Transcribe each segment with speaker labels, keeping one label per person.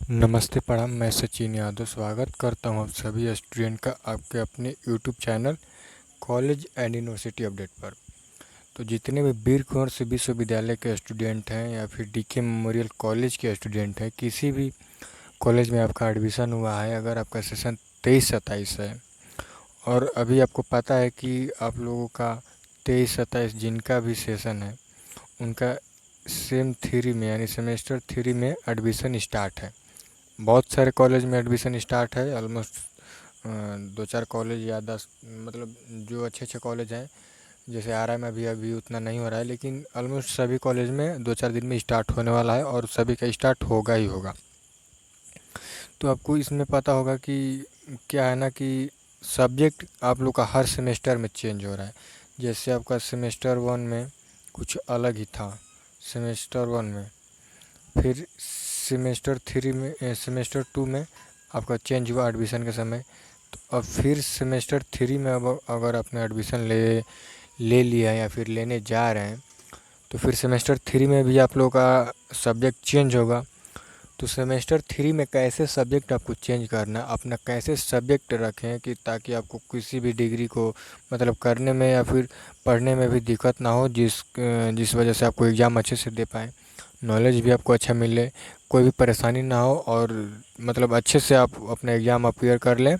Speaker 1: नमस्ते प्रणाम, मैं सचिन यादव स्वागत करता हूं आप सभी स्टूडेंट का आपके अपने YouTube channel college and university update पर। तो जितने भी वीर कुंवर विश्वविद्यालय के स्टूडेंट हैं या फिर डीके मेमोरियल कॉलेज के स्टूडेंट हैं, किसी भी कॉलेज में आपका एडमिशन हुआ है, अगर आपका सेशन 23-27 है और अभी आपको पता है कि आप लोगों का 23-27 जिनका भी सेशन है उनका सेम थ्री में यानी सेमेस्टर 3 में एडमिशन स्टार्ट है। बहुत सारे कॉलेज में एडमिशन स्टार्ट है, ऑलमोस्ट 2-4 कॉलेज या 10, मतलब जो अच्छे अच्छे कॉलेज हैं जैसे आरआई में भी अभी उतना नहीं हो रहा है, लेकिन ऑलमोस्ट सभी कॉलेज में 2-4 दिन में स्टार्ट होने वाला है और सभी का स्टार्ट होगा ही होगा। तो आपको इसमें पता होगा कि क्या है ना कि सब्जेक्ट आप लोग का हर सेमेस्टर में चेंज हो रहा है। जैसे आपका सेमेस्टर 1 में कुछ अलग ही था, सेमेस्टर 1 में फिर सेमेस्टर 3 में सेमेस्टर 2 में आपका चेंज हुआ एडमिशन के समय। तो अब फिर सेमेस्टर 3 में अब अगर आपने एडमिशन ले लिया है या फिर लेने जा रहे हैं तो फिर सेमेस्टर 3 में भी आप लोगों का सब्जेक्ट चेंज होगा। तो सेमेस्टर 3 में कैसे सब्जेक्ट आपको चेंज करना है, अपना कैसे सब्जेक्ट रखें कि ताकि आपको किसी भी डिग्री को मतलब करने में या फिर पढ़ने में भी दिक्कत ना हो, जिस वजह से आपको एग्ज़ाम अच्छे से दे पाएँ, नॉलेज भी आपको अच्छा मिले, कोई भी परेशानी ना हो और मतलब अच्छे से आप अपना एग्ज़ाम अपीयर कर लें।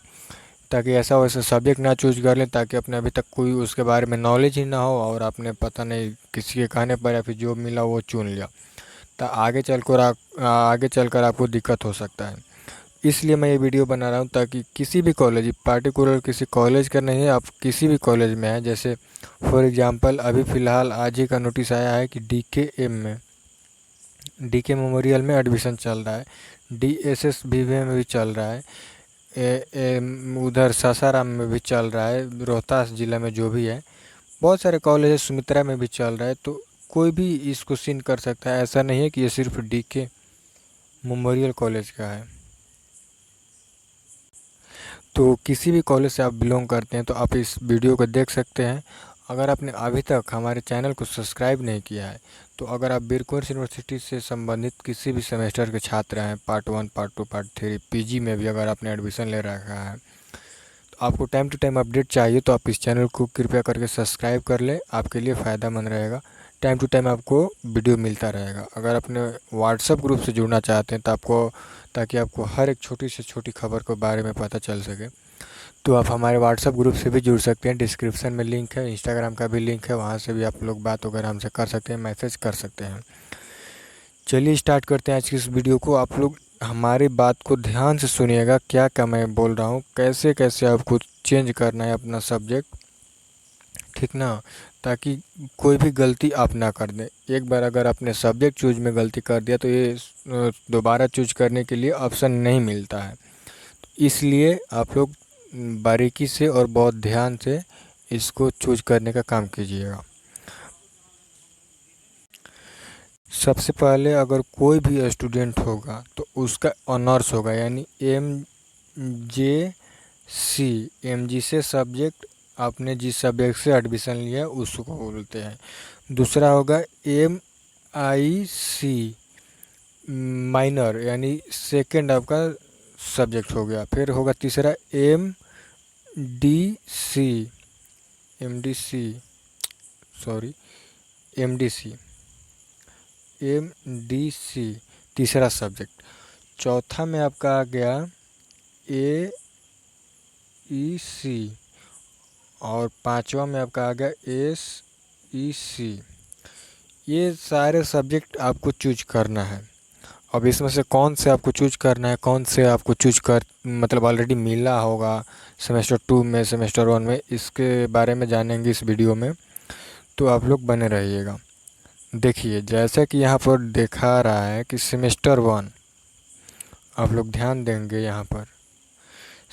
Speaker 1: ताकि ऐसा वैसा सब्जेक्ट ना चूज कर लें ताकि अपने अभी तक कोई उसके बारे में नॉलेज ही ना हो और आपने पता नहीं किसी के कहने पर या फिर जो मिला वो चुन लिया, तो आगे चलकर आपको दिक्कत हो सकता है। इसलिए मैं ये वीडियो बना रहा हूँ ताकि किसी भी कॉलेज, पार्टिकुलर किसी कॉलेज का नहीं है, आप किसी भी कॉलेज में हैं, जैसे फॉर एग्ज़ाम्पल अभी फ़िलहाल आज ही का नोटिस आया है कि डीके मेमोरियल में एडमिशन चल रहा है, DSSBV में भी चल रहा है, उधर सासाराम में भी चल रहा है, रोहतास ज़िला में जो भी है बहुत सारे कॉलेज है, सुमित्रा में भी चल रहा है। तो कोई भी इसको सीन कर सकता है, ऐसा नहीं है कि ये सिर्फ डीके मेमोरियल कॉलेज का है। तो किसी भी कॉलेज से आप बिलोंग करते हैं तो आप इस वीडियो को देख सकते हैं। अगर आपने अभी तक हमारे चैनल को सब्सक्राइब नहीं किया है तो अगर आप वीर कुंवर यूनिवर्सिटी से संबंधित किसी भी सेमेस्टर के छात्र हैं, पार्ट 1, पार्ट 2, पार्ट 3, पीजी में भी अगर आपने एडमिशन ले रखा है तो आपको टाइम टू टाइम अपडेट चाहिए तो आप इस चैनल को कृपया करके सब्सक्राइब कर लें, आपके लिए फ़ायदेमंद रहेगा। टाइम टू टाइम आपको वीडियो मिलता रहेगा। अगर अपने व्हाट्सएप ग्रुप से जुड़ना चाहते हैं तो ताकि आपको हर एक छोटी से छोटी खबर के बारे में पता चल सके तो आप हमारे व्हाट्सएप ग्रुप से भी जुड़ सकते हैं। डिस्क्रिप्शन में लिंक है, इंस्टाग्राम का भी लिंक है, वहाँ से भी आप लोग बात वगैरह हमसे कर सकते हैं, मैसेज कर सकते हैं। चलिए स्टार्ट करते हैं आज की इस वीडियो को। आप लोग हमारी बात को ध्यान से सुनिएगा, क्या क्या मैं बोल रहा हूँ, कैसे कैसे आपको चेंज करना है अपना सब्जेक्ट, ठीक ना, ताकि कोई भी गलती आप ना कर दें। एक बार अगर आपने सब्जेक्ट चूज में गलती कर दिया तो ये दोबारा चूज करने के लिए ऑप्शन नहीं मिलता है। इसलिए आप लोग बारीकी से और बहुत ध्यान से इसको चूज करने का काम कीजिएगा। सबसे पहले अगर कोई भी स्टूडेंट होगा तो उसका ऑनर्स होगा, यानी MG से सब्जेक्ट, आपने जिस सब्जेक्ट से एडमिशन लिया उसको बोलते हैं। दूसरा होगा MIC माइनर, यानी सेकंड आपका सब्जेक्ट हो गया। फिर होगा तीसरा MDC MDC sorry MDC MDC तीसरा सब्जेक्ट। चौथा में आपका आ गया AEC और पांचवा में आपका आ गया SEC। ये सारे सब्जेक्ट आपको चूज करना है। अब इसमें से कौन से आपको चूज करना है, कौन से आपको चूज कर मतलब ऑलरेडी मिला होगा सेमेस्टर 2 में, सेमेस्टर 1 में, इसके बारे में जानेंगे इस वीडियो में, तो आप लोग बने रहिएगा। देखिए जैसा कि यहाँ पर दिखा रहा है कि सेमेस्टर 1, आप लोग ध्यान देंगे यहाँ पर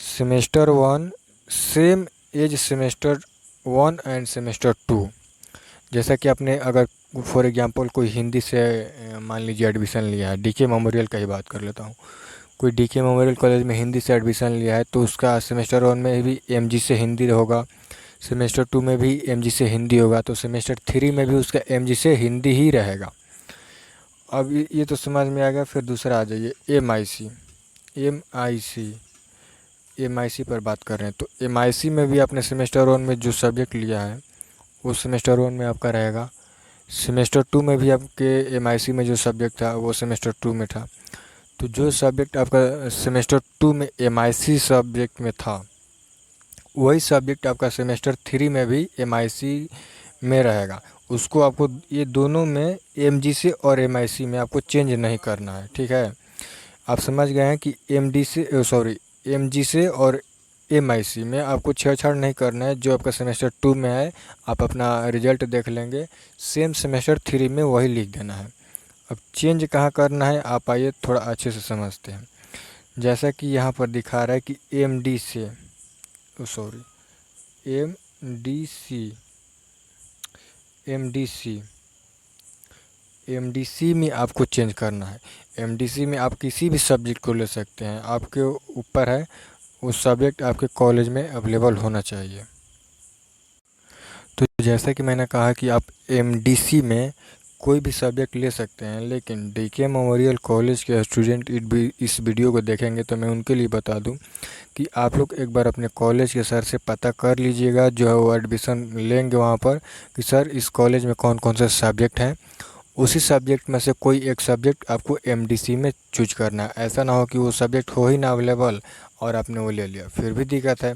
Speaker 1: semester 1 same as semester 1 and semester 2। जैसा कि आपने अगर फॉर एग्जांपल कोई हिंदी से मान लीजिए एडमिशन लिया है, डीके मेमोरियल का ही बात कर लेता हूँ, कोई डीके मेमोरियल कॉलेज में हिंदी से एडमिशन लिया है तो उसका सेमेस्टर 1 में भी MG से हिंदी होगा, सेमेस्टर 2 में भी MG से हिंदी होगा, तो सेमेस्टर 3 में भी उसका MG से हिंदी ही रहेगा। अब ये तो समझ में आ गया। फिर दूसरा आ जाइए एम आई सी पर बात कर रहे हैं। तो एम आई सी में भी आपने सेमेस्टर 1 में जो सब्जेक्ट लिया है वो सेमेस्टर 1 में आपका रहेगा। सेमेस्टर 2 में भी आपके एम आई सी में जो सब्जेक्ट था वो सेमेस्टर 2 में था। तो जो सब्जेक्ट आपका सेमेस्टर 2 में एम आई सी सब्जेक्ट में था वही सब्जेक्ट आपका सेमेस्टर 3 में भी एम आई सी में रहेगा। उसको आपको ये दोनों में एम जी सी और एम आई सी में आपको चेंज नहीं करना है, ठीक है। आप समझ गए हैं कि एम जी से और एम आई सी में आपको छेड़छाड़ नहीं करना है। जो आपका सेमेस्टर 2 में है आप अपना रिजल्ट देख लेंगे, सेम सेमेस्टर 3 में वही लिख देना है। अब चेंज कहाँ करना है आप आइए थोड़ा अच्छे से समझते हैं। जैसा कि यहाँ पर दिखा रहा है कि M D C M D C में आपको चेंज करना है। एम डी सी में आप किसी भी सब्जेक्ट को ले सकते हैं, आपके ऊपर है। उस सब्जेक्ट आपके कॉलेज में अवेलेबल होना चाहिए। तो जैसा कि मैंने कहा कि आप एम डी सी में कोई भी सब्जेक्ट ले सकते हैं, लेकिन डी के मेमोरियल कॉलेज के स्टूडेंट इस वीडियो को देखेंगे तो मैं उनके लिए बता दूं कि आप लोग एक बार अपने कॉलेज के सर से पता कर लीजिएगा, जो है वो एडमिशन लेंगे वहाँ पर, कि सर इस कॉलेज में कौन कौन से सब्जेक्ट हैं। उसी सब्जेक्ट में से कोई एक सब्जेक्ट आपको एमडीसी में चूज करना है। ऐसा ना हो कि वो सब्जेक्ट हो ही ना अवेलेबल और आपने वो ले लिया, फिर भी दिक्कत है।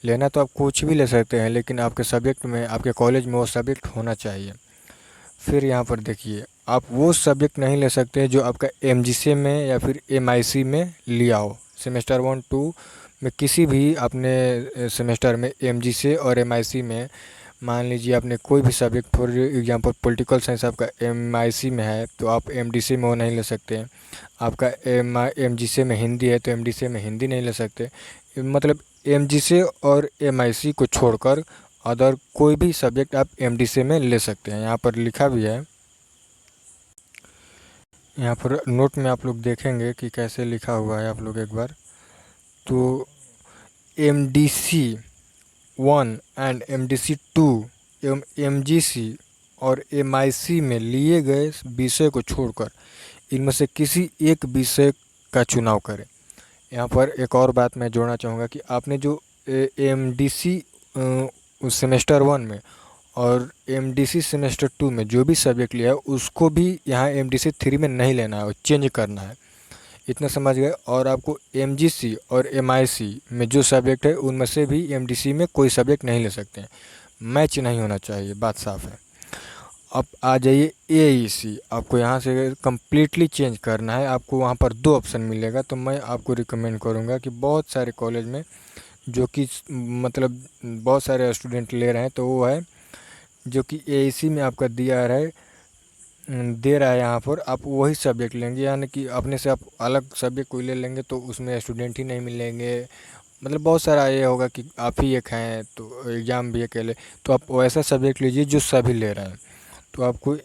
Speaker 1: लेना तो आप कुछ भी ले सकते हैं, लेकिन आपके सब्जेक्ट में, आपके कॉलेज में वो सब्जेक्ट होना चाहिए। फिर यहाँ पर देखिए, आप वो सब्जेक्ट नहीं ले सकते जो आपका एमजीसी में या फिर एमआईसी में लिया हो। सेमेस्टर 1-2 में किसी भी आपने सेमेस्टर में एमजीसी और एमआईसी में, मान लीजिए आपने कोई भी subject, for example political science आपका एमआईसी में है तो आप एमडीसी में वो नहीं ले सकते हैं। आपका एमजीसी में हिंदी है तो एमडीसी में हिंदी नहीं ले सकते। मतलब एमजीसी और एमआईसी को छोड़कर अदर कोई भी सब्जेक्ट आप एमडीसी में ले सकते हैं। यहाँ पर लिखा भी है, यहाँ पर नोट में आप लोग देखेंगे कि कैसे लिखा हुआ है। आप लोग एक बार तो MDC 1 एंड MDC 2 एवं MGC और MIC में लिए गए विषय को छोड़कर इनमें से किसी एक विषय का चुनाव करें। यहाँ पर एक और बात मैं जोड़ना चाहूँगा कि आपने जो MDC सेमेस्टर 1 में और MDC सेमेस्टर 2 में जो भी सब्जेक्ट लिया है उसको भी यहाँ MDC 3 में नहीं लेना है, चेंज करना है। इतना समझ गए। और आपको MGC और MIC में जो सब्जेक्ट है उनमें से भी MDC में कोई सब्जेक्ट नहीं ले सकते हैं, मैच नहीं होना चाहिए, बात साफ है। अब आ जाइए AEC, आपको यहाँ से कम्प्लीटली चेंज करना है। आपको वहाँ पर 2 ऑप्शन मिलेगा, तो मैं आपको रिकमेंड करूँगा कि बहुत सारे कॉलेज में जो कि मतलब बहुत सारे स्टूडेंट ले रहे हैं, तो वो है जो कि AEC में आपका दे रहा है यहाँ पर, आप वही सब्जेक्ट लेंगे। यानी कि अपने से आप अलग सब्जेक्ट कोई ले लेंगे तो उसमें स्टूडेंट ही नहीं मिलेंगे। मतलब बहुत सारा ये होगा कि आप ही एक हैं तो एग्ज़ाम भी अकेले, तो आप वैसा सब्जेक्ट लीजिए जो सभी ले रहे हैं। तो आपको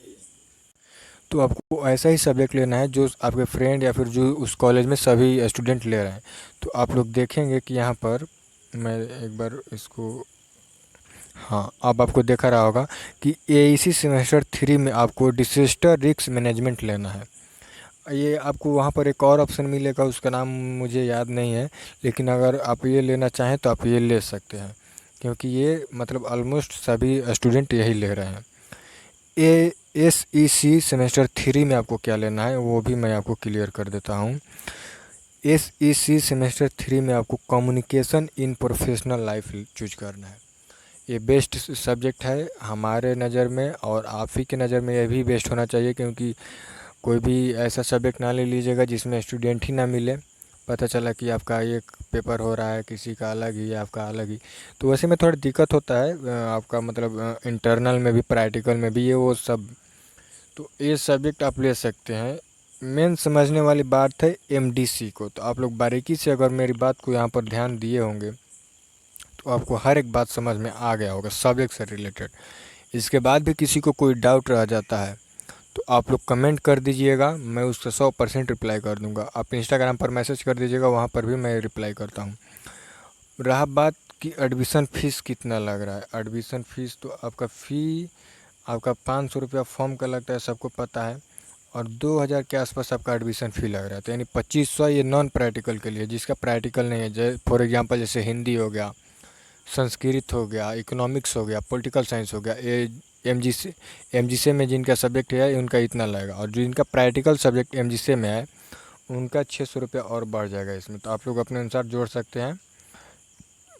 Speaker 1: ऐसा ही सब्जेक्ट लेना है जो आपके फ्रेंड या फिर जो उस कॉलेज में सभी स्टूडेंट ले रहे हैं। तो आप लोग देखेंगे कि यहाँ पर मैं एक बार इसको, हाँ, अब आपको देखा रहा होगा कि AEC सेमेस्टर 3 में आपको डिसास्टर रिस्क मैनेजमेंट लेना है। ये आपको वहाँ पर एक और ऑप्शन मिलेगा, उसका नाम मुझे याद नहीं है, लेकिन अगर आप ये लेना चाहें तो आप ये ले सकते हैं, क्योंकि ये मतलब ऑलमोस्ट सभी स्टूडेंट यही ले रहे हैं। SEC सेमेस्टर 3 में आपको क्या लेना है वो भी मैं आपको क्लियर कर देता हूँ। SEC सेमेस्टर 3 में आपको communication in professional life choose करना है। ये बेस्ट सब्जेक्ट है हमारे नज़र में, और आप ही के नज़र में ये भी बेस्ट होना चाहिए, क्योंकि कोई भी ऐसा सब्जेक्ट ना ले लीजिएगा जिसमें स्टूडेंट ही ना मिले। पता चला कि आपका एक पेपर हो रहा है किसी का अलग ही, आपका अलग ही, तो वैसे में थोड़ा दिक्कत होता है आपका, मतलब इंटरनल में भी, प्रैक्टिकल में भी, ये वो सब। तो ये सब्जेक्ट आप ले सकते हैं। मेन समझने वाली बात है MDC को, तो आप लोग बारीकी से अगर मेरी बात को यहाँ पर ध्यान दिए होंगे तो आपको हर एक बात समझ में आ गया होगा सब्जेक्ट से रिलेटेड। इसके बाद भी किसी को कोई डाउट रह जाता है तो आप लोग कमेंट कर दीजिएगा, मैं उसका 100% रिप्लाई कर दूंगा। आप इंस्टाग्राम पर मैसेज कर दीजिएगा, वहाँ पर भी मैं रिप्लाई करता हूँ। रहा बात कि एडमिशन फ़ीस कितना लग रहा है, एडमिशन फ़ीस तो आपका 500 रुपया फॉर्म का लगता है, सबको पता है। और 2000 के आसपास आपका एडमिशन फ़ी लग रहा है। तो यानी 2500 ये नॉन प्रैक्टिकल के लिए, जिसका प्रैक्टिकल नहीं है, जैसे फॉर एग्जांपल जैसे हिंदी हो गया, संस्कृत हो गया, इकोनॉमिक्स हो गया, पॉलिटिकल साइंस हो गया, ये एमजीसी में जिनका सब्जेक्ट है उनका इतना लगेगा, और जो इनका प्रैक्टिकल सब्जेक्ट एमजीसी में है उनका 600 रुपया और बढ़ जाएगा इसमें। तो आप लोग अपने अनुसार जोड़ सकते हैं।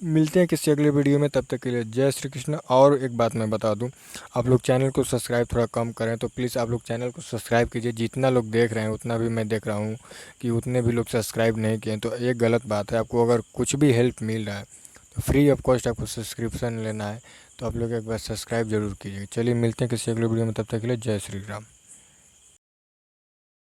Speaker 1: मिलते हैं किसी अगले वीडियो में, तब तक के लिए जय श्री कृष्ण। और एक बात मैं बता दूं, आप लोग चैनल को सब्सक्राइब थोड़ा कम करें, तो प्लीज़ आप लोग चैनल को सब्सक्राइब कीजिए। जितना लोग देख रहे हैं उतना भी मैं देख रहा हूं कि उतने भी लोग सब्सक्राइब नहीं किए, तो ये गलत बात है। आपको अगर कुछ भी हेल्प मिल रहा है तो फ्री ऑफ कॉस्ट आपको सब्सक्रिप्शन लेना है, तो आप लोग एक बार सब्सक्राइब जरूर कीजिए। चलिए मिलते हैं किसी अगले वीडियो में, तब तक के लिए जय श्री राम।